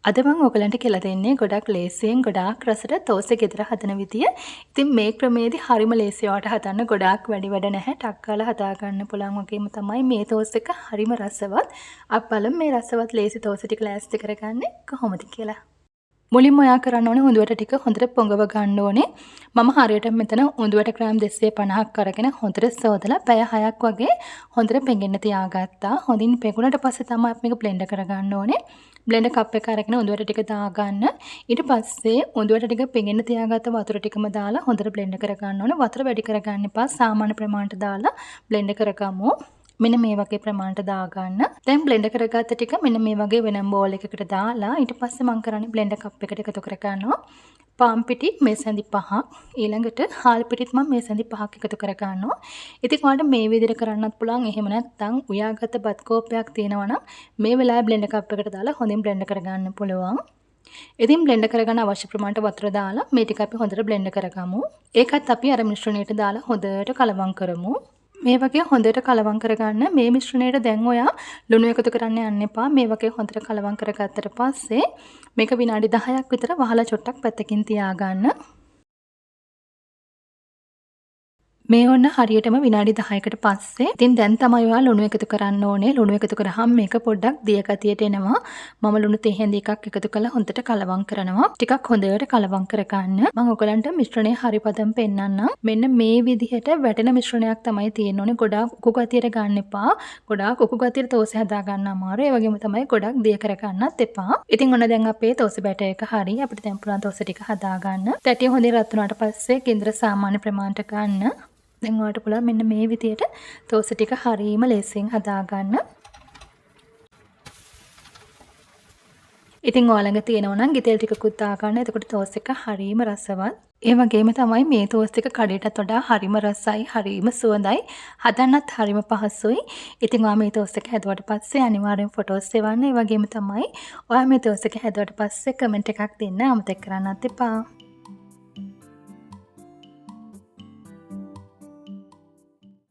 අද මම ඔයගලන්ට කියලා දෙන්නේ ගොඩක් ලේසියෙන් ගොඩාක් රසට තෝසෙ ගෙදර හදන විදිය. ඉතින් මේ ක්‍රමයේදී හරිම ලේසි ඔයාලට හදන්න ගොඩාක් වැඩි වැඩ නැහැ. ටක් ගාලා හදා ගන්න පුළුවන් වගේම තමයි මේ තෝස් එක හරිම රසවත්. අපි බලමු මේ රසවත් ලේසි තෝස ටික ලෑස්ති කරගන්නේ කොහොමද කියලා. මුලින්ම ඔයා කරන්න ඕනේ උඳුවැට ටික හොඳට පොඟව ගන්න ඕනේ. මම හරියට මෙතන උඳුවැට ග්‍රෑම් 250ක් අරගෙන හොඳට සෝදලා පැය 6ක් වගේ හොඳට පෙඟෙන්න තියාගත්තා. හොඳින් පෙඟුණට පස්සේ තමයි අපි මේක බ්ලෙන්ඩ් කරගන්න ඕනේ. බ්ලෙන්ඩර් කප් එක අරගෙන උඳුවැට ටික දාගන්න. ඊට පස්සේ උඳුවැට ටික පෙඟෙන්න තියාගත්ත වතුර ටිකම දාලා හොඳට බ්ලෙන්ඩ් කරගන්න ඕනේ. වතුර වැඩි කරගන්න එපා. සාමාන්‍ය ප්‍රමාණයට දාලා බ්ලෙන්ඩ් කරගමු. මෙන්න මේ වගේ ප්‍රමාණයට දාගන්න. දැන් බ්ලෙන්ඩ් කරගත්ත ටික මෙන්න මේ වගේ වෙනම බෝල් එකකට දාලා ඊට පස්සේ මම කරන්නේ බ්ලෙන්ඩර් කප් එකට එකතු කරගන්නවා. පාන් පිටි මේසැඳි 5ක් ඊළඟට හාල් පිටිත් මම මේසැඳි 5ක් එකතු කරගන්නවා. ඉතින් ඔයාලට මේ විදිහට කරන්නත් පුළුවන්. එහෙම නැත්නම් උයාගත්ත බත් කෝප්පයක් තියෙනවා නම් මේ වෙලාවේ බ්ලෙන්ඩර් කප් එකට දාලා හොඳින් බ්ලෙන්ඩ් කරගන්න පුළුවන්. ඉතින් බ්ලෙන්ඩ් කරගන්න අවශ්‍ය ප්‍රමාණයට වතුර දාලා මේ ටික අපි හොඳට බ්ලෙන්ඩ් කරගමු. ඒකත් අපි අර මිශ්‍රණයට දාලා හොඳට කලවම් කරමු. මේ වගේ හොඳට කලවම් කරගන්න. මේ මිශ්‍රණයට දැන් ඔයා ලුණු එකතු කරන්න යන්න එපා. මේ වගේ හොඳට කලවම් කරගත්තට පස්සේ මේක විනාඩි 10ක් විතර වහලා චොට්ටක් පැත්තකින් තියාගන්න. මේ ඔන්න හරියටම විනාඩි 10කට පස්සේ ඉතින් දැන් තමයි ඔයා ලුණු එකතු කරන්න ඕනේ. ලුණු එකතු කරාම මේක පොඩ්ඩක් දිය ගතියට එනවා. මම ලුණු තෙහෙන්ද එකක් එකතු කරලා හොඳට කලවම් කරනවා. ටිකක් හොඳට කලවම් කරගන්න. මම ඔයගලන්ට මිශ්‍රණය හරිපදම් පෙන්නන්නම්. මෙන්න මේ විදිහට වැටෙන මිශ්‍රණයක් තමයි තියෙන්න ඕනේ. ගොඩාක් උකු ගතියට ගන්න එපා. ගොඩාක් උකු ගතියට තෝසෙ හදා ගන්න අමාරුයි. ඒ වගේම තමයි ගොඩක් දිය කර ගන්නත් එපා. ඉතින් ඔන්න දැන් අපේ තෝසෙ බැටර් එක හරි. අපිට දැන් පුළුවන් තෝසෙ ටික හදා ගන්න. තැටිය හොඳින් රත් වුණාට පස්සේ ගින්දර සාමාන්‍ය ප්‍රමාණයට ගන්න. දැන් ඔයාලට පුළුවන් මෙන්න මේ විදියට තෝස ටික හරීම ලේසියෙන් හදාගන්න. ඉතින් ඔයාලඟ තියෙනවා නම් ගිතෙල් ටිකකුත් දාගන්න. එතකොට තෝස් එක හරීම රසවත්. ඒ වගේම තමයි මේ තෝස් ටික කඩේටත් වඩා හරිම රසයි, හරිම සුවඳයි. හදන්නත් හරිම පහසුයි. ඉතින් ඔයා මේ තෝස් එක හැදුවට පස්සේ අනිවාර්යෙන් ෆොටෝස් එවන්න. ඒ වගේම තමයි ඔයා මේ තෝස් එක හැදුවට පස්සේ කමෙන්ට් එකක් දෙන්න අමතක කරන්නත් එපා.